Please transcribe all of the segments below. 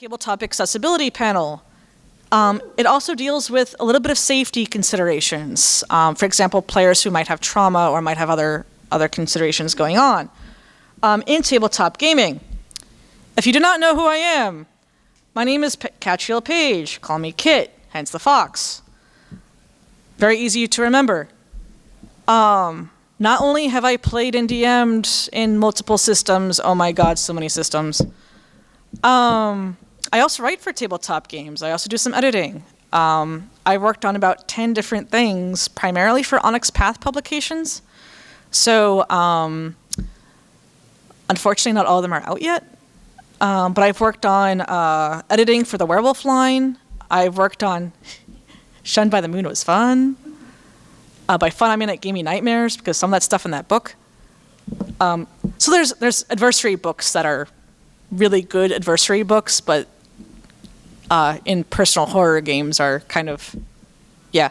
tabletop accessibility panel. It also deals with a little bit of safety considerations. For example, players who might have trauma or might have other considerations going on. In tabletop gaming, if you do not know who I am, my name is Catriel Page. Call me Kit, hence the fox. Very easy to remember. Not only have I played and DM'd in multiple systems, oh my god, so many systems. I also write for tabletop games. I also do some editing. I worked on about 10 different things, primarily for Onyx Path publications. So, unfortunately, not all of them are out yet. But I've worked on editing for the Werewolf line. I've worked on Shunned by the Moon was fun. By fun, I mean it gave me nightmares because some of that stuff in that book. So there's adversary books that are really good adversary books, but in personal horror games are kind of, yeah.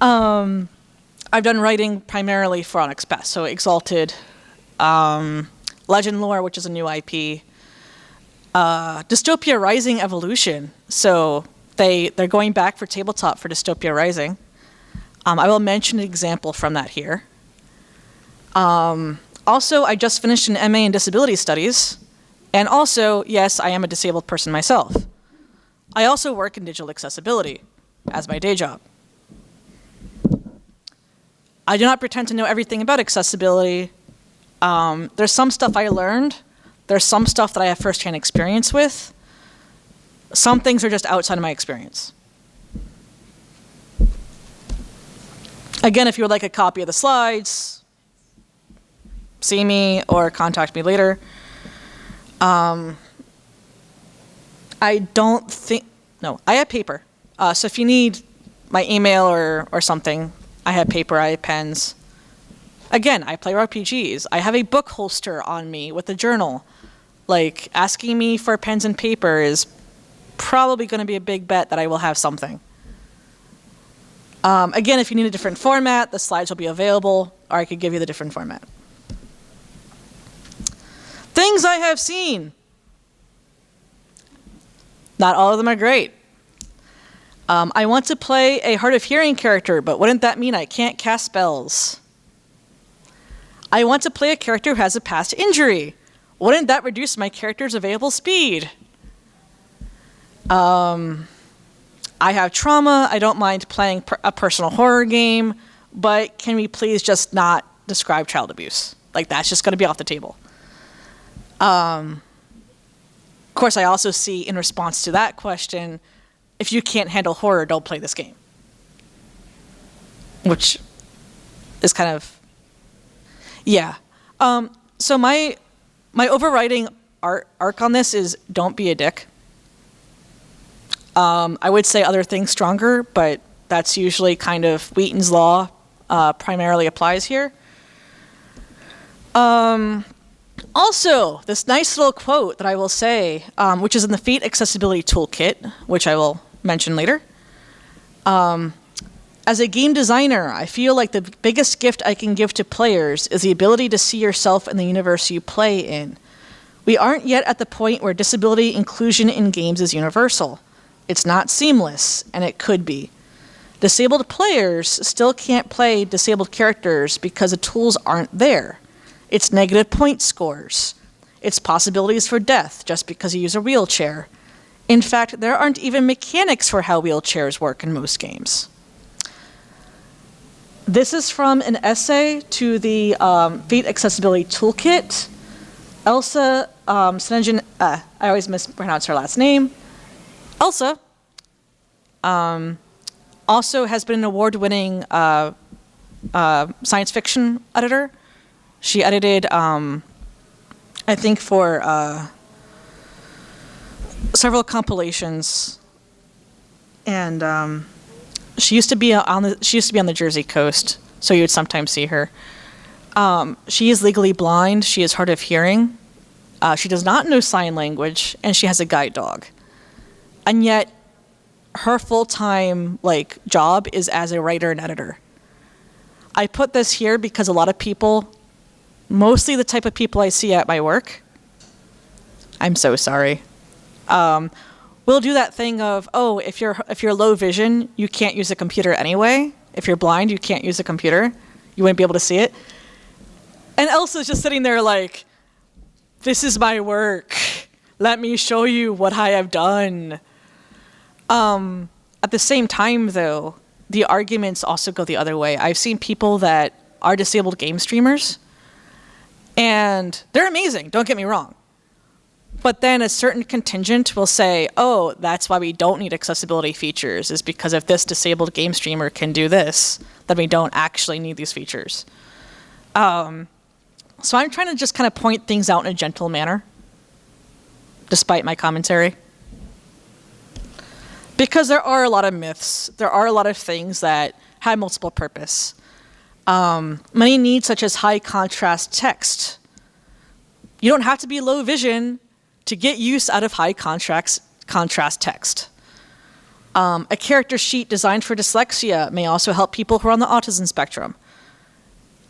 I've done writing primarily for Onyx Path, so Exalted, Legend Lore, which is a new IP, Dystopia Rising Evolution, so they're going back for tabletop for Dystopia Rising. I will mention an example from that here. Also, I just finished an MA in Disability Studies, and also, yes, I am a disabled person myself. I also work in digital accessibility as my day job. I do not pretend to know everything about accessibility. There's some stuff I learned. There's some stuff that I have firsthand experience with. Some things are just outside of my experience. Again, if you would like a copy of the slides, see me or contact me later. I don't think, no, I have paper. So if you need my email or something, I have paper, I have pens. Again, I play RPGs. I have a book holster on me with a journal. Like, asking me for pens and paper is probably going to be a big bet that I will have something. Again, if you need a different format, the slides will be available, or I could give you the different format. Things I have seen. Not all of them are great. I want to play a hard of hearing character, but wouldn't that mean I can't cast spells? I want to play a character who has a past injury. Wouldn't that reduce my character's available speed? I have trauma. I don't mind playing a personal horror game, but can we please just not describe child abuse? Like, that's just going to be off the table. Of course, I also see in response to that question, if you can't handle horror, don't play this game. Which is kind of, yeah. So my overriding arc on this is don't be a dick. I would say other things stronger, but that's usually kind of Wheaton's law primarily applies here. Also, this nice little quote that I will say, which is in the Feat Accessibility Toolkit, which I will mention later. As a game designer, I feel like the biggest gift I can give to players is the ability to see yourself in the universe you play in. We aren't yet at the point where disability inclusion in games is universal. It's not seamless, and it could be. Disabled players still can't play disabled characters because the tools aren't there. It's negative point scores. It's possibilities for death just because you use a wheelchair. In fact, there aren't even mechanics for how wheelchairs work in most games. This is from an essay to the Feat Accessibility Toolkit. Elsa Snedgen, I always mispronounce her last name. Elsa also has been an award-winning science fiction editor. She edited, I think, for several compilations, and she used to be on the Jersey coast, so you would sometimes see her. She is legally blind. She is hard of hearing. She does not know sign language, and she has a guide dog. And yet, her full-time job is as a writer and editor. I put this here because a lot of people, mostly the type of people I see at my work, I'm so sorry. We'll do that thing of, oh, if you're low vision, you can't use a computer anyway. If you're blind, you can't use a computer. You wouldn't be able to see it. And Elsa's just sitting there like, this is my work. Let me show you what I have done. At the same time, though, the arguments also go the other way. I've seen people that are disabled game streamers, and they're amazing, don't get me wrong. But then a certain contingent will say, oh, that's why we don't need accessibility features, is because if this disabled game streamer can do this, then we don't actually need these features. So I'm trying to just kind of point things out in a gentle manner, despite my commentary. Because there are a lot of myths. There are a lot of things that have multiple purpose. Many needs, such as high contrast text. You don't have to be low vision to get use out of high contrast text. A character sheet designed for dyslexia may also help people who are on the autism spectrum.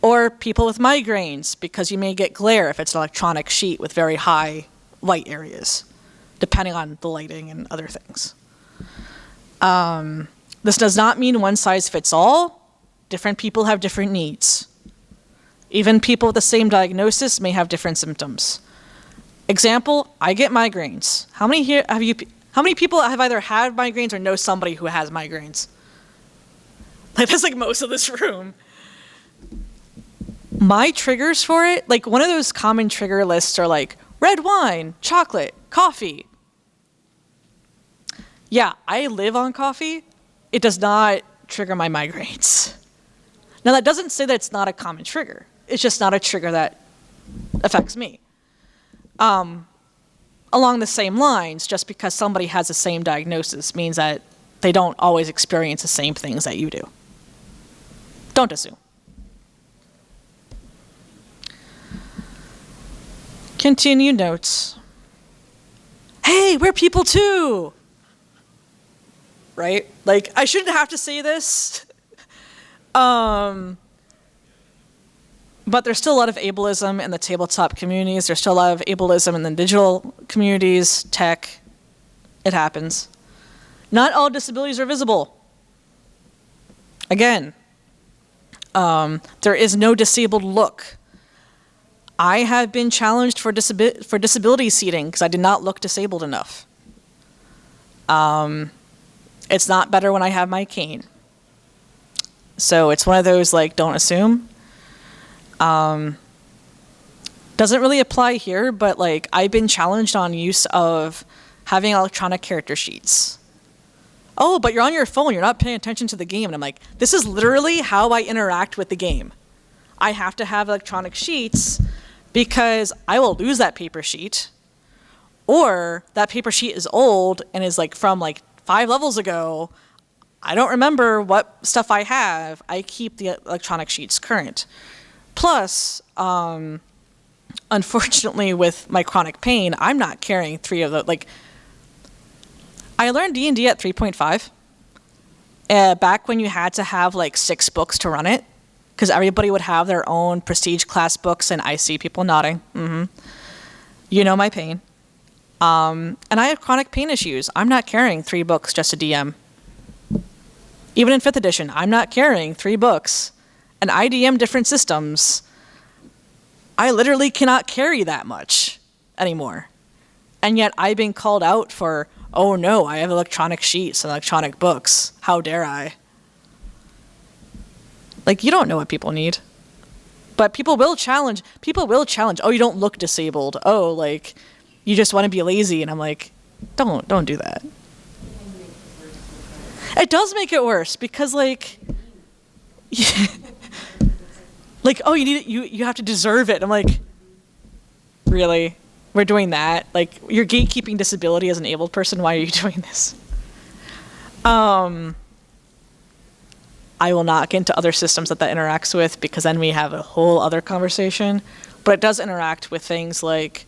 Or people with migraines, because you may get glare if it's an electronic sheet with very high light areas, depending on the lighting and other things. This does not mean one size fits all. Different people have different needs. Even people with the same diagnosis may have different symptoms. Example, I get migraines. How many people have either had migraines or know somebody who has migraines? Like, that's like most of this room. My triggers for it, like one of those common trigger lists are like red wine, chocolate, coffee. Yeah, I live on coffee. It does not trigger my migraines. Now that doesn't say that it's not a common trigger. It's just not a trigger that affects me. Along the same lines, just because somebody has the same diagnosis means that they don't always experience the same things that you do. Don't assume. Continue notes. Hey, we're people too! Right? Like, I shouldn't have to say this. But there's still a lot of ableism in the tabletop communities. There's still a lot of ableism in the digital communities, tech. It happens. Not all disabilities are visible. Again, there is no disabled look. I have been challenged for disability seating because I did not look disabled enough. It's not better when I have my cane. So it's one of those, like, don't assume. Doesn't really apply here, but like I've been challenged on use of having electronic character sheets. Oh, but you're on your phone, you're not paying attention to the game. And I'm like, this is literally how I interact with the game. I have to have electronic sheets because I will lose that paper sheet, or that paper sheet is old and is like from like 5 levels ago. I don't remember what stuff I have. I keep the electronic sheets current. Plus, unfortunately with my chronic pain, I'm not carrying 3 of the, like, I learned D&D at 3.5, back when you had to have like 6 books to run it, because everybody would have their own prestige class books, and I see people nodding. You know my pain. And I have chronic pain issues. I'm not carrying 3 books just to DM. Even in 5th edition, I'm not carrying 3 books. And I DM different systems. I literally cannot carry that much anymore. And yet I've been called out for, oh no, I have electronic sheets and electronic books. How dare I? Like, you don't know what people need. But people will challenge, oh, you don't look disabled. Oh, like, you just want to be lazy. And I'm like, don't do that. It does make it worse because, like, like, oh, you have to deserve it. I'm like, really? We're doing that? Like, you're gatekeeping disability as an abled person. Why are you doing this? I will not get into other systems that interacts with, because then we have a whole other conversation. But it does interact with things like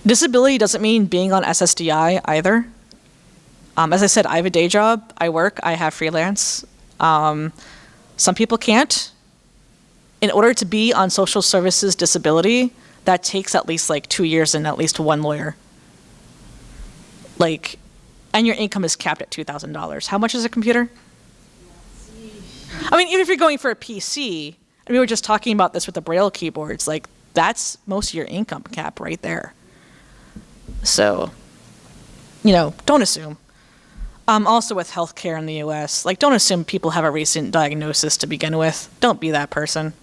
disability doesn't mean being on SSDI either. As I said, I have a day job. I work. I have freelance. Some people can't. In order to be on social services disability, that takes at least like 2 years and at least 1 lawyer. Like, and your income is capped at $2,000. How much is a computer? I mean, even if you're going for a PC, and we were just talking about this with the Braille keyboards, like, that's most of your income cap right there. So, you know, don't assume. Also with healthcare in the US, like, don't assume people have a recent diagnosis to begin with. Don't be that person.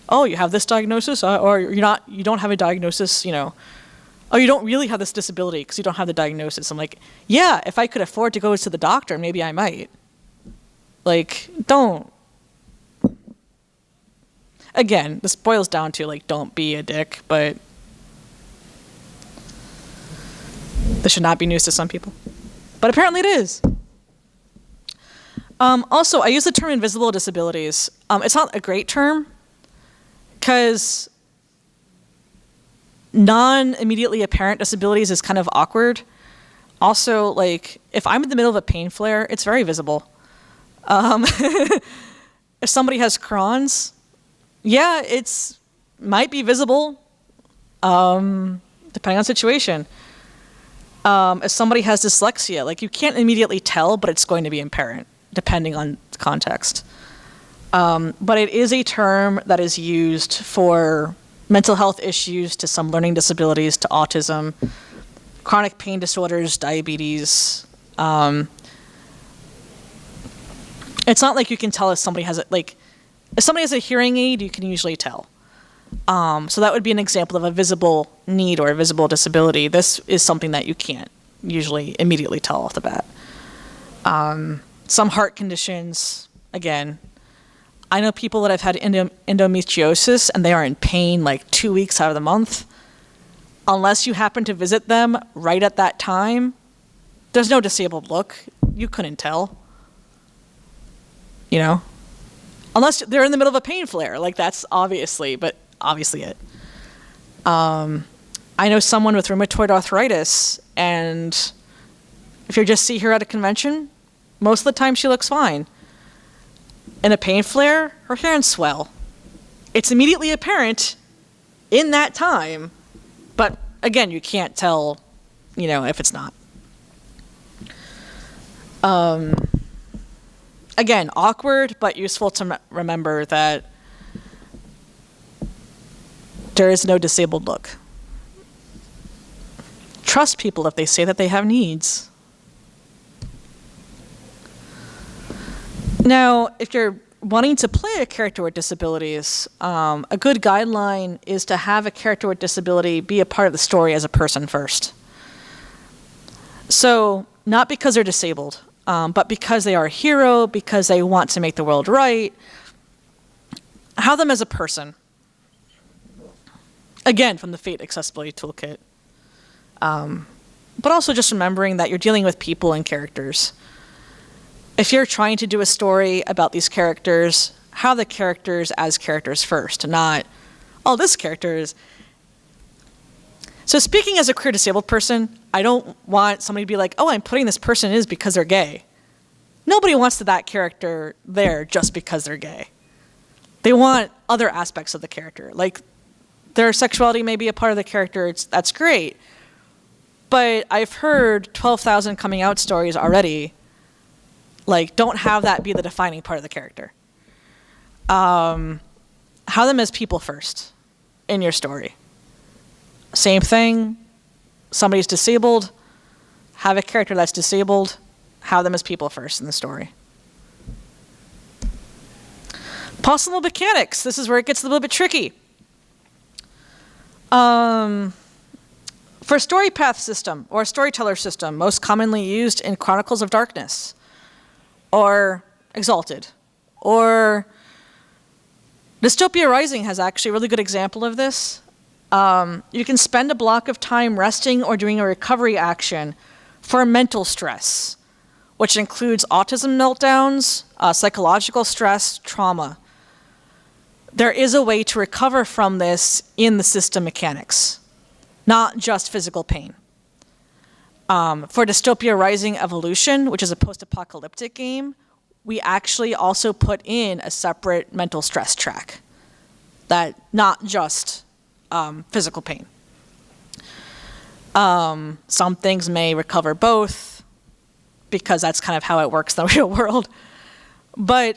Oh, you have this diagnosis, or you don't have a diagnosis, you know. Oh, you don't really have this disability because you don't have the diagnosis. I'm like, yeah, if I could afford to go to the doctor, maybe I might. Like, don't. Again, this boils down to, like, don't be a dick, but this should not be news to some people. But apparently it is. Also, I use the term invisible disabilities. It's not a great term, because non-immediately apparent disabilities is kind of awkward. Also, like, if I'm in the middle of a pain flare, it's very visible. If somebody has Crohn's, yeah, it's might be visible, depending on the situation. If somebody has dyslexia, like, you can't immediately tell, but it's going to be apparent, depending on context. But it is a term that is used for mental health issues, to some learning disabilities, to autism, chronic pain disorders, diabetes. It's not like you can tell if somebody has if somebody has a hearing aid, you can usually tell. So that would be an example of a visible need or a visible disability. This is something that you can't usually immediately tell off the bat. Some heart conditions, again, I know people that have had endometriosis and they are in pain like 2 weeks out of the month. Unless you happen to visit them right at that time, there's no disabled look. You couldn't tell. You know? Unless they're in the middle of a pain flare, like, that's obviously it. I know someone with rheumatoid arthritis, and if you just see her at a convention, most of the time she looks fine. In a pain flare, her hands swell. It's immediately apparent in that time, but again, you can't tell, you know, if it's not. Again, awkward, but useful to remember that there is no disabled look. Trust people if they say that they have needs. Now, if you're wanting to play a character with disabilities, a good guideline is to have a character with disability be a part of the story as a person first. So, not because they're disabled, but because they are a hero, because they want to make the world right. Have them as a person. Again, from the Fate Accessibility Toolkit. But also just remembering that you're dealing with people and characters. If you're trying to do a story about these characters, have the characters as characters first, not, oh, this character is... So speaking as a queer disabled person, I don't want somebody to be like, oh, I'm putting this person in because they're gay. Nobody wants that character there just because they're gay. They want other aspects of the character. Like, their sexuality may be a part of the character, that's great. But I've heard 12,000 coming out stories already. Like, don't have that be the defining part of the character. Have them as people first in your story. Same thing, somebody's disabled, have a character that's disabled, have them as people first in the story. Possible mechanics, this is where it gets a little bit tricky. For a story path system or a storyteller system, most commonly used in Chronicles of Darkness, or Exalted, or Dystopia Rising has actually a really good example of this. You can spend a block of time resting or doing a recovery action for mental stress, which includes autism meltdowns, psychological stress, trauma. There is a way to recover from this in the system mechanics, not just physical pain. For Dystopia Rising Evolution, which is a post-apocalyptic game, we actually also put in a separate mental stress track, that not just physical pain. Some things may recover both because that's kind of how it works in the real world. But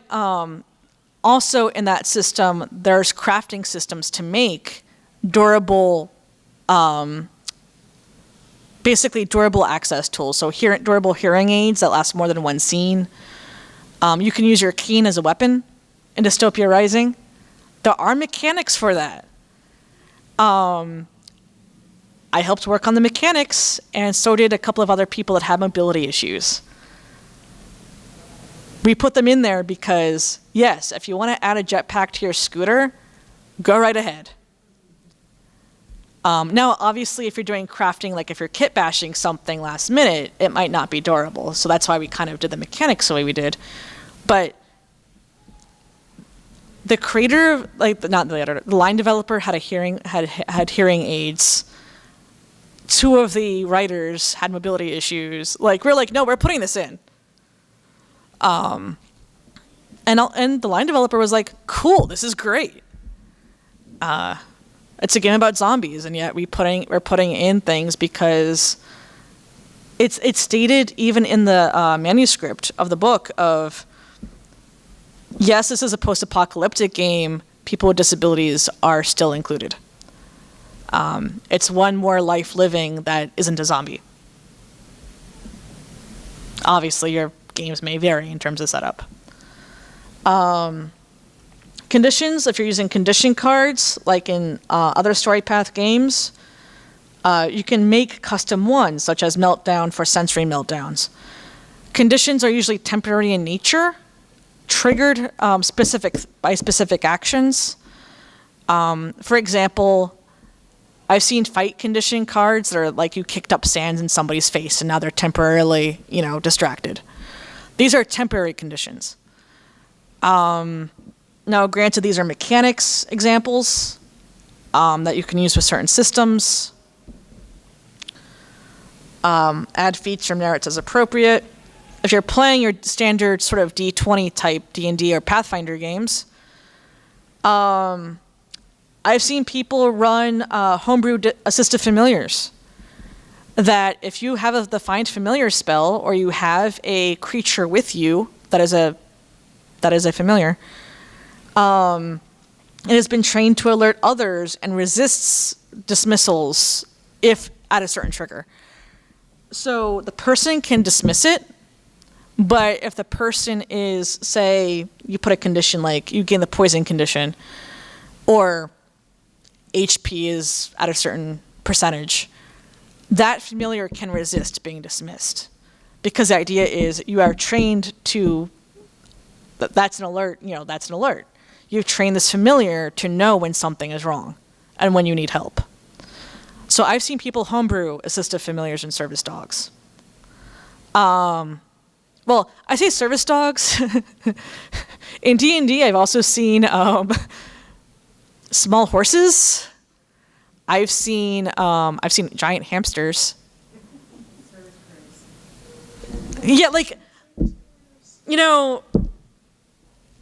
also in that system, there's crafting systems to make durable, basically durable access tools. So durable hearing aids that last more than one scene. You can use your cane as a weapon in Dystopia Rising. There are mechanics for that. I helped work on the mechanics, and so did a couple of other people that had mobility issues. We put them in there because, yes, if you want to add a jetpack to your scooter, go right ahead. Now, obviously, if you're doing crafting, like if you're kit bashing something last minute, it might not be durable. So that's why we kind of did the mechanics the way we did. But the creator, like not the editor, the line developer had hearing aids. Two of the writers had mobility issues. Like we're like, no, we're putting this in. And the line developer was like, cool, this is great. It's a game about zombies, and yet we're putting in things because it's stated even in the manuscript of the book of, yes, this is a post-apocalyptic game, people with disabilities are still included. It's one more life living that isn't a zombie. Obviously, your games may vary in terms of setup. Conditions, if you're using condition cards, like in other story path games, you can make custom ones, such as Meltdown for sensory meltdowns. Conditions are usually temporary in nature, triggered by specific actions. For example, I've seen fight condition cards that are like you kicked up sand in somebody's face and now they're temporarily, distracted. These are temporary conditions. Now, granted, these are mechanics examples that you can use with certain systems. Add feats or merits as appropriate. If you're playing your standard sort of D20 type D&D or Pathfinder games, I've seen people run homebrew assistive familiars. That if you have the find familiar spell, or you have a creature with you that is a familiar, it has been trained to alert others and resists dismissals if at a certain trigger. So the person can dismiss it, but if the person is, say, you put a condition like you gain the poison condition, or HP is at a certain percentage, that familiar can resist being dismissed. Because the idea is you are trained to, that's an alert, that's an alert. You've trained this familiar to know when something is wrong and when you need help. So I've seen people homebrew assistive familiars and service dogs. Well, I say service dogs. In D&D, I've also seen small horses. I've seen giant hamsters. Yeah,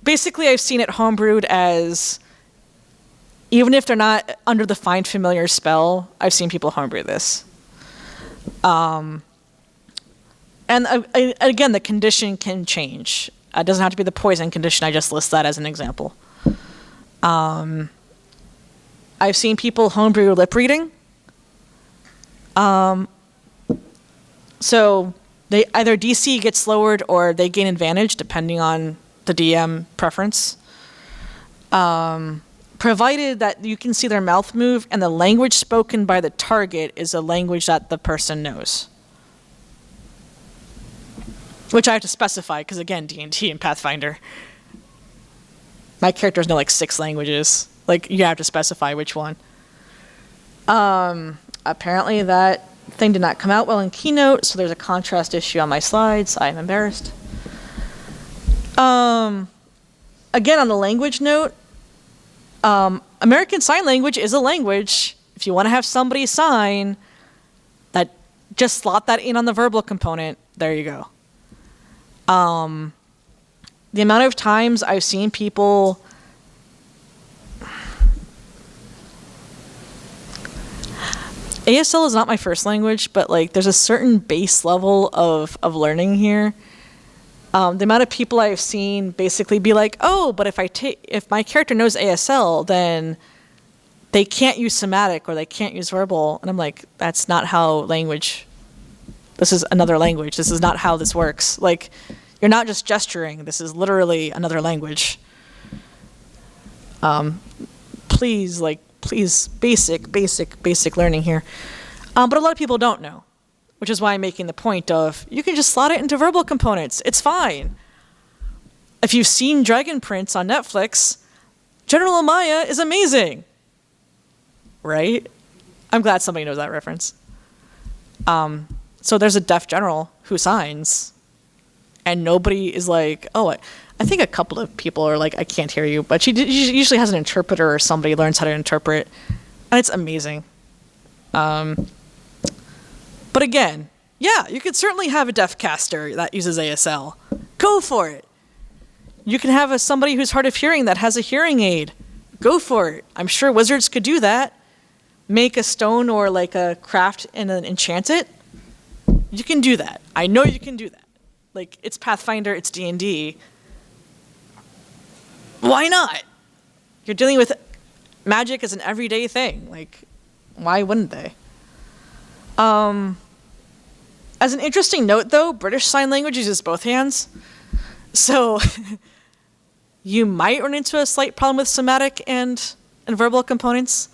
basically I've seen it homebrewed as, even if they're not under the find familiar spell, I've seen people homebrew this. And again, the condition can change. It doesn't have to be the poison condition. I just list that as an example. I've seen people homebrew lip reading. So they either DC gets lowered or they gain advantage depending on the DM preference. Provided that you can see their mouth move and the language spoken by the target is a language that the person knows. Which I have to specify, because again, D&D and Pathfinder, my characters know like 6 languages. Like, you have to specify which one. Apparently that thing did not come out well in Keynote, so there's a contrast issue on my slides. I am embarrassed. Again, on the language note, American Sign Language is a language. If you want to have somebody sign, that just slot that in on the verbal component. There you go. The amount of times I've seen people ASL is not my first language, but like there's a certain base level of learning here. The amount of people I've seen basically be like, oh, but if my character knows ASL, then they can't use somatic or they can't use verbal. And I'm like, that's not how this is another language. This is not how this works. Like, you're not just gesturing. This is literally another language. Please, basic learning here. But a lot of people don't know, which is why I'm making the point of, you can just slot it into verbal components. It's fine. If you've seen Dragon Prince on Netflix, General Amaya is amazing. Right? I'm glad somebody knows that reference. So there's a deaf general who signs, and nobody is like, oh, I think a couple of people are like, I can't hear you, but she usually has an interpreter or somebody learns how to interpret, and it's amazing. But again, yeah, you could certainly have a deaf caster that uses ASL. Go for it. You can have somebody who's hard of hearing that has a hearing aid. Go for it. I'm sure wizards could do that. Make a stone or like a craft and then enchant it. You can do that. I know you can do that. Like, it's Pathfinder, it's D&D. Why not? You're dealing with magic as an everyday thing. Like, why wouldn't they? As an interesting note, though, British Sign Language uses both hands. So you might run into a slight problem with somatic and verbal components.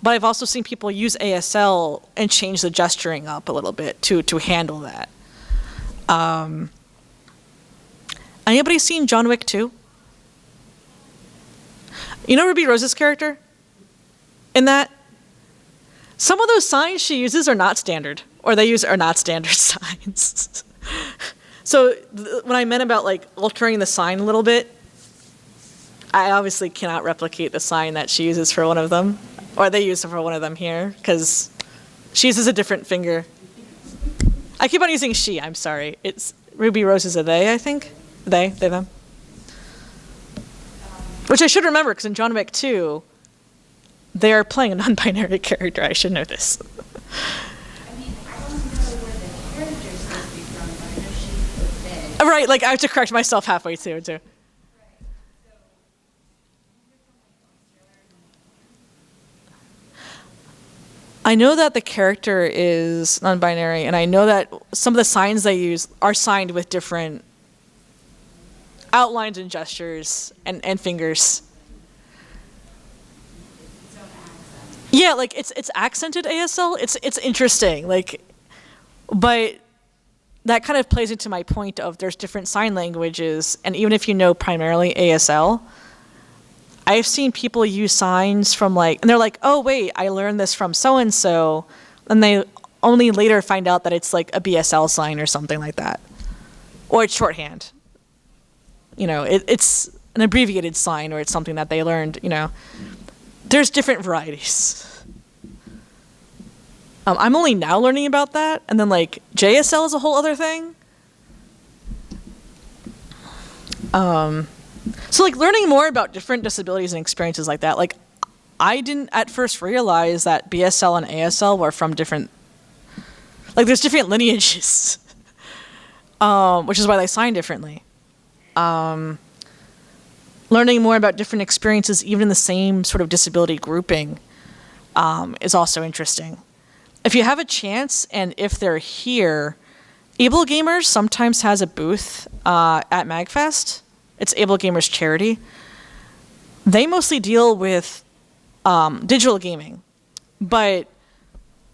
But I've also seen people use ASL and change the gesturing up a little bit to handle that. Anybody seen John Wick 2? You know Ruby Rose's character in that? Some of those signs she uses are not standard, or are not standard signs. So when I meant about like altering the sign a little bit, I obviously cannot replicate the sign that she uses for one of them, or they use for one of them here, because she uses a different finger. I keep on using she, I'm sorry. It's Ruby Rose is a they, I think. They, them. Which I should remember, because in John Wick 2, they're playing a non-binary character. I should know this. I mean, I don't know where the character's supposed to be from, but I know she's a they. Right, like I have to correct myself halfway through, too. I know that the character is non-binary, and I know that some of the signs they use are signed with different outlines and gestures and fingers. Yeah, like it's accented ASL. It's interesting, like, but that kind of plays into my point of there's different sign languages, and even if you know primarily ASL, I've seen people use signs from like, and they're like, oh wait, I learned this from so-and-so, and they only later find out that it's like a BSL sign or something like that. Or it's shorthand. You know, it's an abbreviated sign, or it's something that they learned, you know. There's different varieties. I'm only now learning about that, and then like JSL is a whole other thing. So like learning more about different disabilities and experiences like that, like I didn't at first realize that BSL and ASL were from different, like there's different lineages, which is why they sign differently. Learning more about different experiences, even in the same sort of disability grouping, is also interesting. If you have a chance, and if they're here, Able Gamers sometimes has a booth at MAGFest. It's Able Gamers charity. They mostly deal with digital gaming, but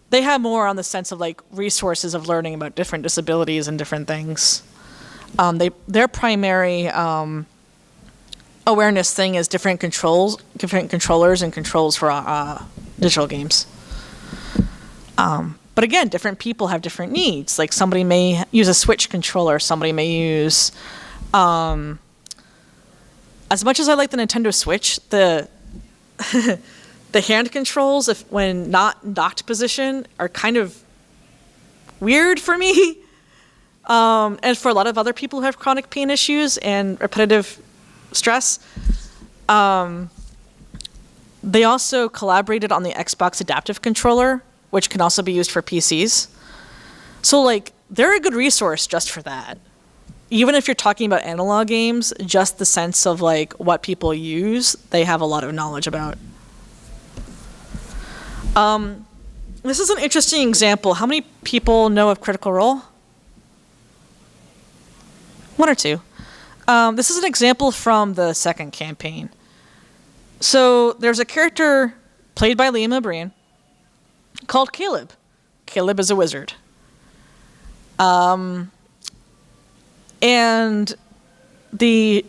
they have more on the sense of like resources of learning about different disabilities and different things. Their primary awareness thing is different controllers and controls for digital games. But again, different people have different needs. Like somebody may use a Switch controller, somebody may use, as much as I like the Nintendo Switch, the the hand controls, when not in docked position, are kind of weird for me. And for a lot of other people who have chronic pain issues and repetitive stress. They also collaborated on the Xbox Adaptive Controller, which can also be used for PCs. So like they're a good resource just for that. Even if you're talking about analog games, just the sense of like what people use, they have a lot of knowledge about. This is an interesting example. How many people know of Critical Role? One or two. This is an example from the second campaign. So there's a character played by Liam O'Brien called Caleb. Caleb is a wizard. And the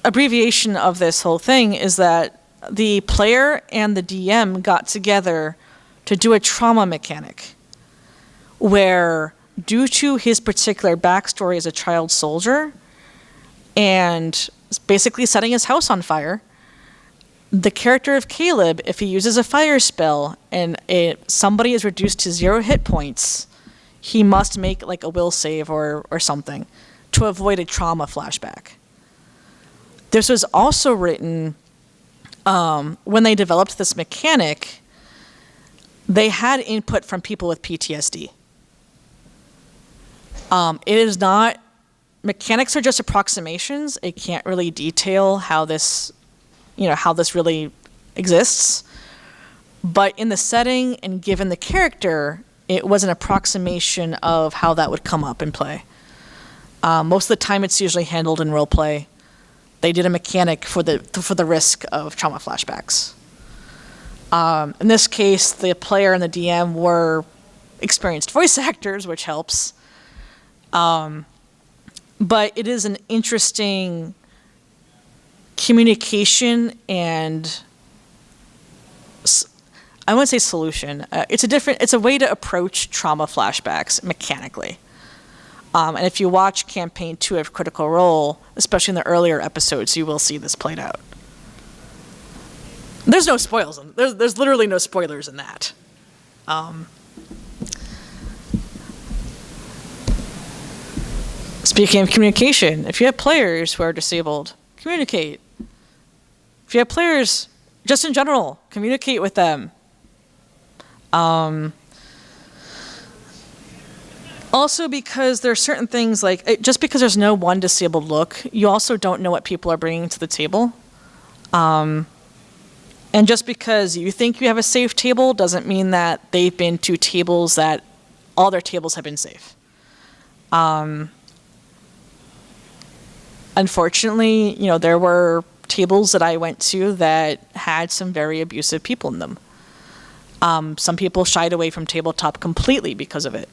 abbreviation of this whole thing is that the player and the DM got together to do a trauma mechanic where, due to his particular backstory as a child soldier and basically setting his house on fire, the character of Caleb, if he uses a fire spell and somebody is reduced to 0 hit points, he must make like a will save or something to avoid a trauma flashback. This was also written when they developed this mechanic. They had input from people with PTSD. It is not, mechanics are just approximations. It can't really detail how this really exists. But in the setting and given the character, it was an approximation of how that would come up in play. Most of the time it's usually handled in roleplay. They did a mechanic for the risk of trauma flashbacks. In this case, the player and the DM were experienced voice actors, which helps. But it is an interesting communication and I wouldn't say solution. It's a way to approach trauma flashbacks mechanically. And if you watch campaign 2 of Critical Role, especially in the earlier episodes, you will see this played out. There's no spoils. There's literally no spoilers in that. Speaking of communication, if you have players who are disabled, communicate. If you have players, just in general, communicate with them. Also, because there are certain things like, just because there's no one disabled look, you also don't know what people are bringing to the table. And just because you think you have a safe table doesn't mean that they've been to tables that all their tables have been safe. Unfortunately, there were tables that I went to that had some very abusive people in them. Some people shied away from tabletop completely because of it,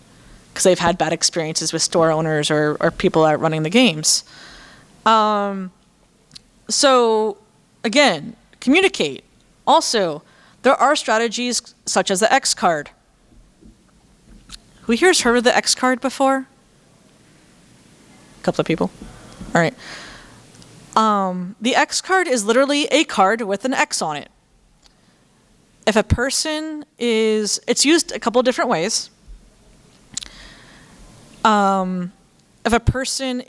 because they've had bad experiences with store owners or people out running the games. So, again, communicate. Also, there are strategies such as the X card. Who here's heard of the X card before? A couple of people. All right. The X card is literally a card with an X on it. If a person it's used a couple of different ways. If a person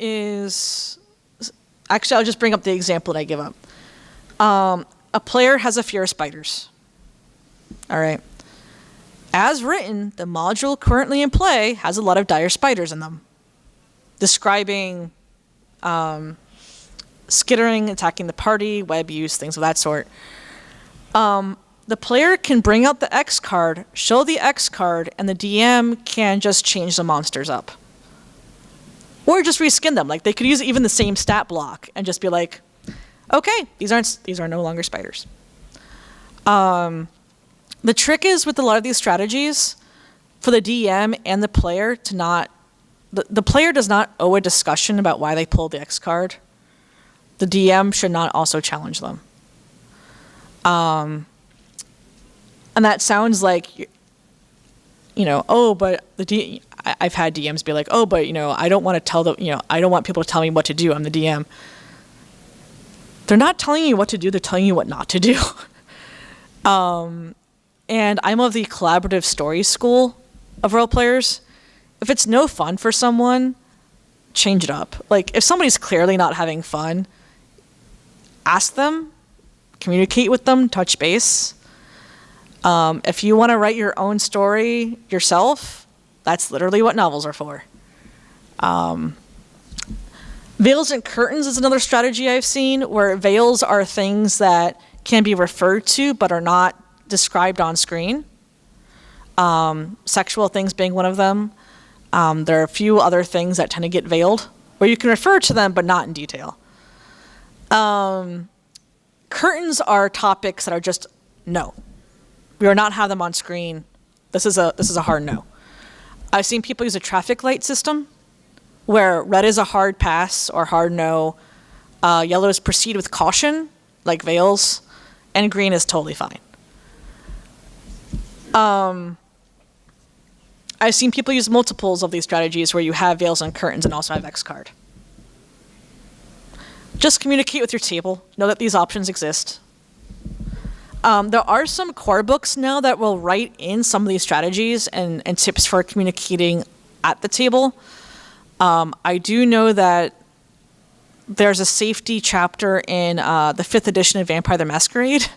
actually, I'll just bring up the example that I give up. A player has a fear of spiders. All right. As written, the module currently in play has a lot of dire spiders in them, describing skittering, attacking the party, web use, things of that sort. The player can bring out the X card, show the X card, and the DM can just change the monsters up. Or just reskin them. Like, they could use even the same stat block and just be like, okay, these are no longer spiders. The trick is with a lot of these strategies, for the DM and the player to not, the player does not owe a discussion about why they pulled the X card. The DM should not also challenge them. And that sounds like, oh, but I've had DMs be like, oh, but I don't want to I don't want people to tell me what to do. I'm the DM. They're not telling you what to do. They're telling you what not to do. And I'm of the collaborative story school of role players. If it's no fun for someone, change it up. Like, if somebody's clearly not having fun, ask them, communicate with them, touch base. If you want to write your own story yourself, that's literally what novels are for. Veils and curtains is another strategy I've seen, where veils are things that can be referred to but are not described on screen. Sexual things being one of them. There are a few other things that tend to get veiled, where you can refer to them but not in detail. Curtains are topics that are just no. We will not have them on screen. This is a hard no. I've seen people use a traffic light system, where red is a hard pass or hard no, yellow is proceed with caution, like veils, and green is totally fine. I've seen people use multiples of these strategies where you have veils and curtains and also have X card. Just communicate with your table. Know that these options exist. There are some core books now that will write in some of these strategies and tips for communicating at the table. I do know that there's a safety chapter in the 5th edition of Vampire the Masquerade.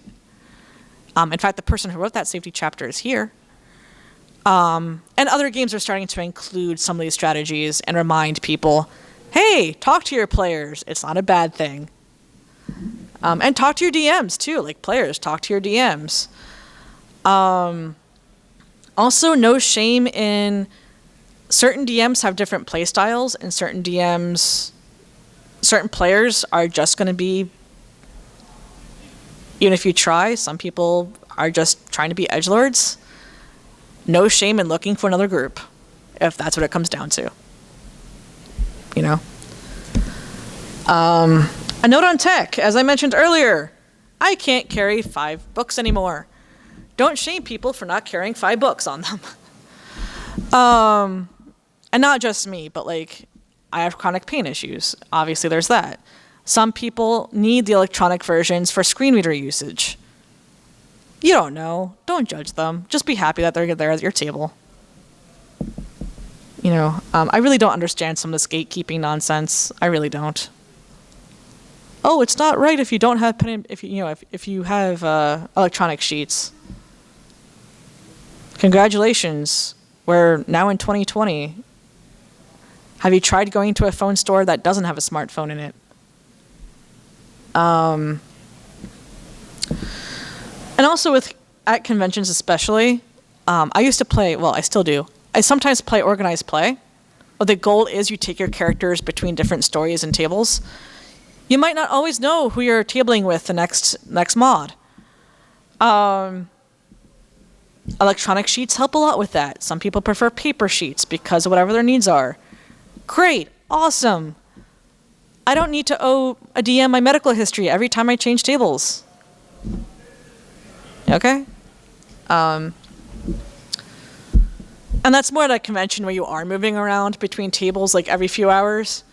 In fact, the person who wrote that safety chapter is here. And other games are starting to include some of these strategies and remind people, hey, talk to your players. It's not a bad thing. And talk to your DMs too, like players, talk to your DMs. Also, no shame in certain DMs have different play styles, and certain players are just going to be, even if you try, some people are just trying to be edgelords. No shame in looking for another group, if that's what it comes down to. You know? A note on tech, as I mentioned earlier, I can't carry 5 books anymore. Don't shame people for not carrying 5 books on them. And not just me, but like, I have chronic pain issues. Obviously, there's that. Some people need the electronic versions for screen reader usage. You don't know. Don't judge them. Just be happy that they're there at your table. You know, I really don't understand some of this gatekeeping nonsense. I really don't. Oh, it's not right if you don't have if you have electronic sheets. Congratulations. We're now in 2020. Have you tried going to a phone store that doesn't have a smartphone in it? And also at conventions especially, I used to play, well, I still do. I sometimes play organized play. But the goal is you take your characters between different stories and tables. You might not always know who you're tabling with the next mod. Electronic sheets help a lot with that. Some people prefer paper sheets because of whatever their needs are. Great, awesome. I don't need to owe a DM my medical history every time I change tables. Okay? And that's more at a convention where you are moving around between tables like every few hours.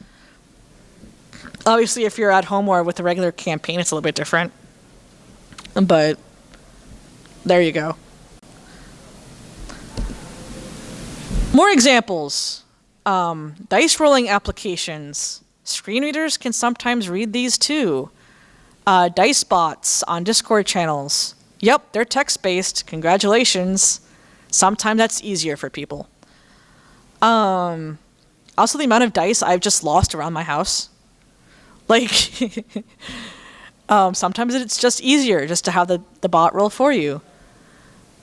Obviously, if you're at home or with a regular campaign, it's a little bit different. But there you go. More examples. Dice rolling applications. Screen readers can sometimes read these too. Dice bots on Discord channels. Yep, they're text-based. Congratulations. Sometimes that's easier for people. Also, the amount of dice I've just lost around my house. Like, sometimes it's just easier just to have the bot roll for you.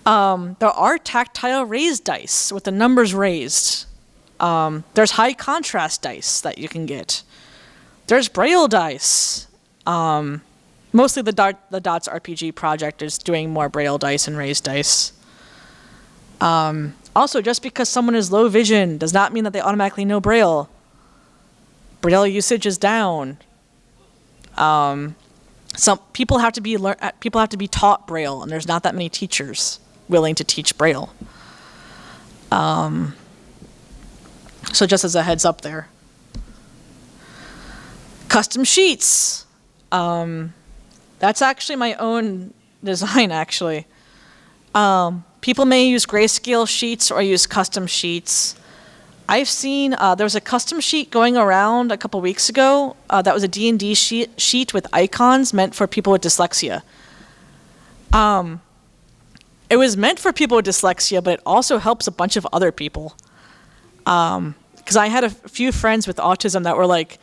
There are tactile raised dice with the numbers raised. There's high contrast dice that you can get. There's Braille dice. Mostly the Dots RPG project is doing more Braille dice and raised dice. Also, just because someone is low vision does not mean that they automatically know Braille. Braille usage is down. Some people have to be taught Braille, and there's not that many teachers willing to teach Braille. So just as a heads up there. Custom sheets. That's actually my own design, actually. People may use grayscale sheets or use custom sheets. I've seen, there was a custom sheet going around a couple weeks ago that was a D&D sheet with icons meant for people with dyslexia. It was meant for people with dyslexia, but it also helps a bunch of other people. Because I had a few friends with autism that were like,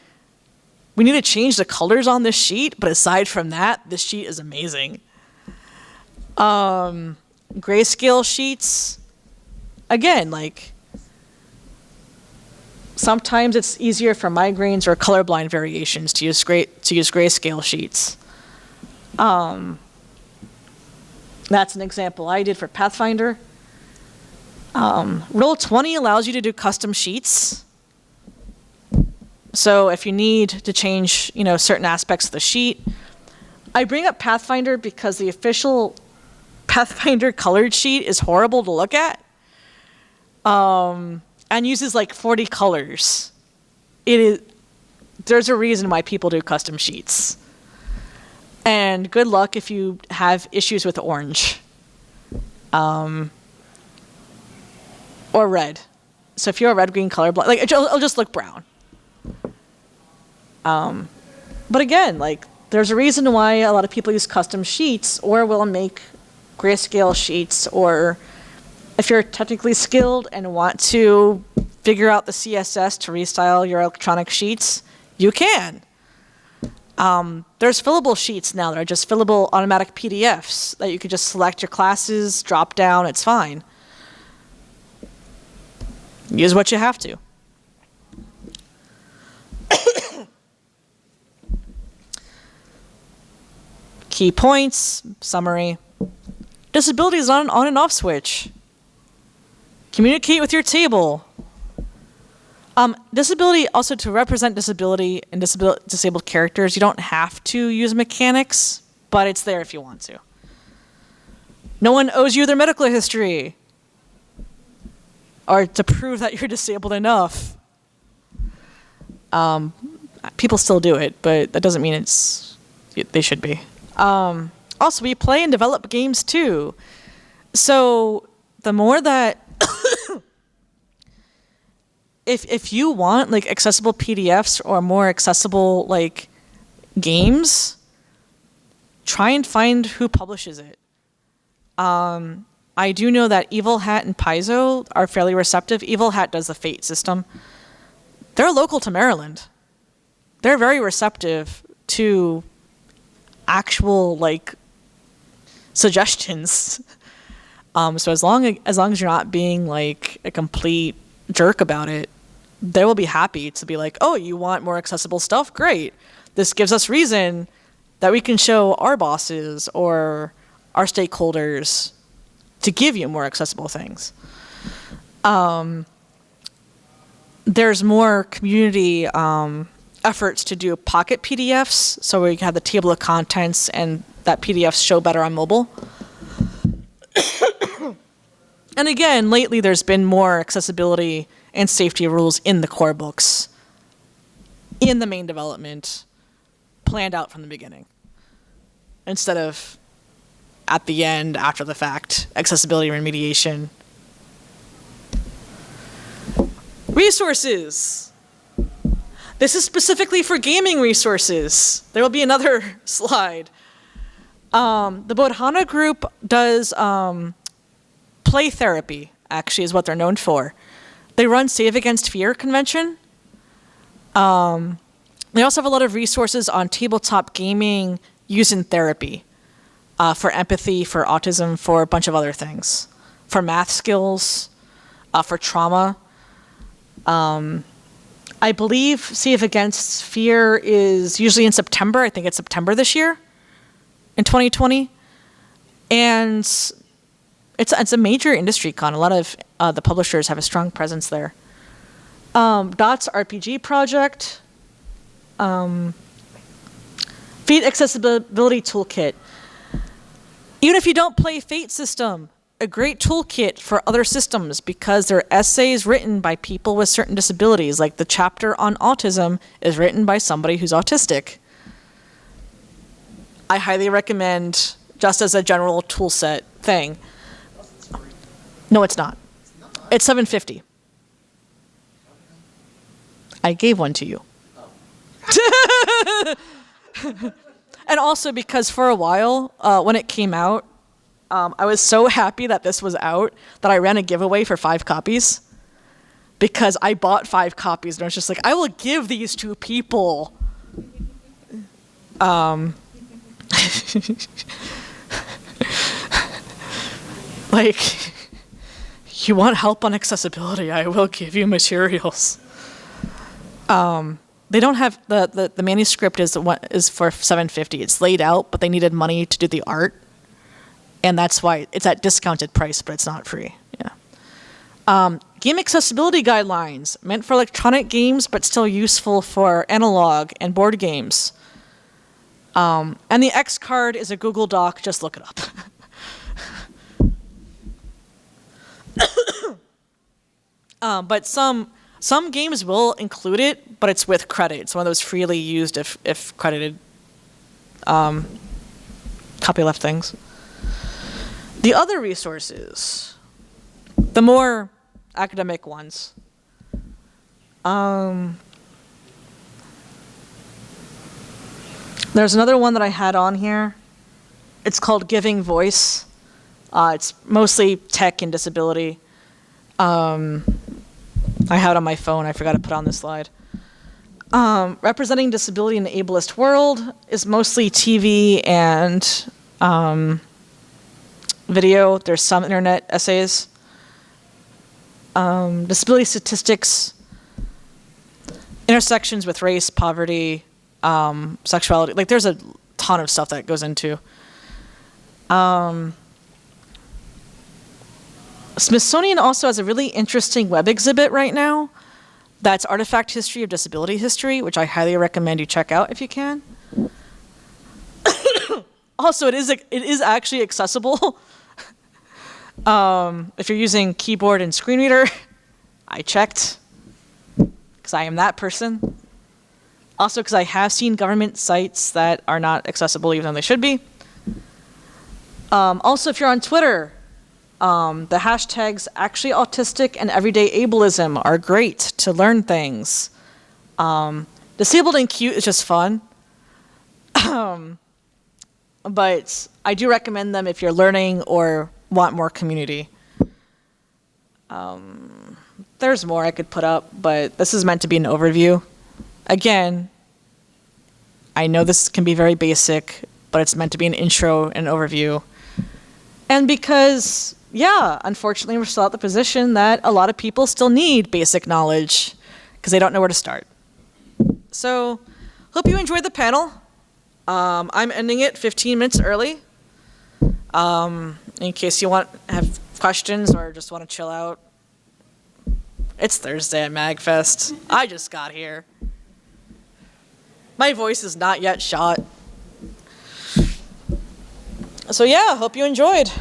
we need to change the colors on this sheet, but aside from that, this sheet is amazing. Grayscale sheets, again, like, sometimes it's easier for migraines or colorblind variations to use grayscale sheets. That's an example I did for Pathfinder. Roll20 allows you to do custom sheets. So if you need to change, certain aspects of the sheet, I bring up Pathfinder because the official Pathfinder colored sheet is horrible to look at, and uses like 40 colors. There's a reason why people do custom sheets. And good luck if you have issues with orange, or red. So if you're a red-green colorblind, like it'll just look brown. But again, like, there's a reason why a lot of people use custom sheets or will make grayscale sheets, or if you're technically skilled and want to figure out the CSS to restyle your electronic sheets, you can. There's fillable sheets now that are just fillable automatic PDFs that you could just select your classes, drop down, it's fine. Use what you have to. Key points, summary. Disability is not an on and off switch. Communicate with your table. Disability, also to represent disability and disabled characters, you don't have to use mechanics, but it's there if you want to. No one owes you their medical history or to prove that you're disabled enough. People still do it, but that doesn't mean they should be. Also, we play and develop games too. So the more that if you want like accessible PDFs or more accessible like games, try and find who publishes it. I do know that Evil Hat and Paizo are fairly receptive. Evil Hat does the Fate system. They're local to Maryland. They're very receptive to actual like suggestions. So as long as you're not being like a complete jerk about it, they will be happy to be like, oh, you want more accessible stuff? Great. This gives us reason that we can show our bosses or our stakeholders to give you more accessible things. There's more community efforts to do pocket PDFs, so we can have the table of contents and that PDFs show better on mobile. And again, lately there's been more accessibility and safety rules in the core books, in the main development, planned out from the beginning, instead of at the end, after the fact, accessibility remediation. Resources. This is specifically for gaming resources. There will be another slide. The Bodhana group does play therapy, actually, is what they're known for. They run Save Against Fear convention. They also have a lot of resources on tabletop gaming used in therapy, for empathy, for autism, for a bunch of other things, for math skills, for trauma. I believe Save Against Fear is usually in September. I think it's September this year, in 2020. And it's a major industry con. A lot of the publishers have a strong presence there. Dot's RPG project. Fate Accessibility Toolkit. Even if you don't play Fate system, a great toolkit for other systems because they're essays written by people with certain disabilities. Like the chapter on autism is written by somebody who's autistic. I highly recommend, just as a general tool set thing. No, it's not. It's $7.50. I gave one to you. And also because for a while, when it came out, I was so happy that this was out that I ran a giveaway for 5 copies because I bought 5 copies and I was just like, I will give these to people. Like, you want help on accessibility, I will give you materials. They don't have, the manuscript is for $750. It's laid out, but they needed money to do the art. And that's why it's at discounted price, but it's not free. Yeah. Game accessibility guidelines, meant for electronic games, but still useful for analog and board games. And the X card is a Google Doc, just look it up. But some games will include it, but it's with credit. It's one of those freely used if credited copyleft things. The other resources, the more academic ones. There's another one that I had on here. It's called Giving Voice. It's mostly tech and disability. I have it on my phone. I forgot to put on this slide. Representing disability in the ableist world is mostly TV and video. There's some internet essays. Disability statistics, intersections with race, poverty, sexuality. Like, there's a ton of stuff that goes into. Smithsonian also has a really interesting web exhibit right now that's Artifact History of Disability History, which I highly recommend you check out if you can. Also, it is actually accessible. If you're using keyboard and screen reader, I checked, because I am that person. Also, because I have seen government sites that are not accessible even though they should be. Also, if you're on Twitter, the hashtags actually autistic and everyday ableism are great to learn things. Disabled and cute is just fun. But I do recommend them if you're learning or want more community. There's more I could put up, but this is meant to be an overview. Again, I know this can be very basic, but it's meant to be an intro and overview. And because, yeah, unfortunately, we're still at the position that a lot of people still need basic knowledge because they don't know where to start. So, hope you enjoyed the panel. I'm ending it 15 minutes early. In case you have questions or just want to chill out. It's Thursday at MAGFest. I just got here. My voice is not yet shot. So yeah, hope you enjoyed.